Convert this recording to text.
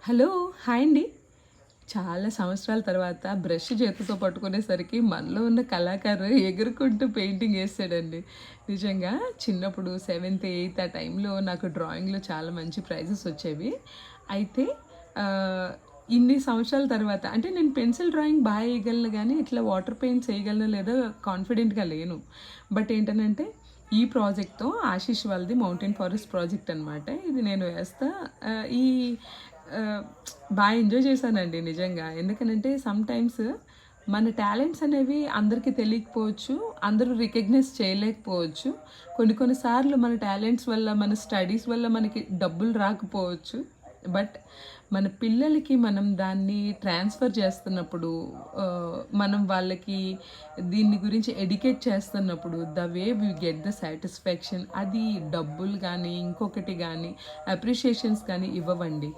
Hello! Hi అండి. చాలా సంవత్సరాల తర్వాత బ్రష్ చేతితో పట్టుకునేసరికి మనలో ఉన్న కళాకారు ఎగురుకుంటూ పెయింటింగ్ ఏసాడండి. నిజంగా చిన్నప్పుడు సెవెంత్, ఎయిత్ ఆ టైంలో నాకు డ్రాయింగ్‌లో చాలా మంచి ప్రైజెస్ వచ్చేవి. అయితే ఆహ్, ఇన్ని సంవత్సరాల తర్వాత అంటే నేను పెన్సిల్ డ్రాయింగ్ ఏయగలను గానీ, ఇట్లా వాటర్ పెయింట్స్ ఏయగలనో లేదో కాన్ఫిడెంట్‌గా లేను. బట్ ఏంటనంటే, ఈ ప్రాజెక్ట్‌తో ఆశీష్ వాళ్ళది మౌంటైన్ ఫారెస్ట్ ప్రాజెక్ట్ అనమాట. ఇది నేను వేస్తా. ఆహ్, ఈ ఆహ్, ఎంజాయ్ చేశానండి నిజంగా. ఎందుకనంటే సమ్‌టైమ్స్ మన టాలెంట్స్ అనేవి అందరికీ తెలియకపోవచ్చు. అందరూ రికగ్నైజ్ చేయలేకపోవచ్చు. కొన్ని కొన్ని సార్లు మన టాలెంట్స్ వల్ల, మన స్టడీస్ వల్ల మనకి డబ్బులు రాకపోవచ్చు. బట్ మన పిల్లలకి మనం దాన్ని ట్రాన్స్‌ఫర్ చేస్తున్నప్పుడు మనం వాళ్ళకి దీన్ని గురించి ఎడ్యుకేట్ చేస్తున్నప్పుడు the way we get the satisfaction అది డబ్బులు గానీ, ఇంకొకటి గానీ, అప్రిషియేషన్స్ కానీ ఇవ్వవండి.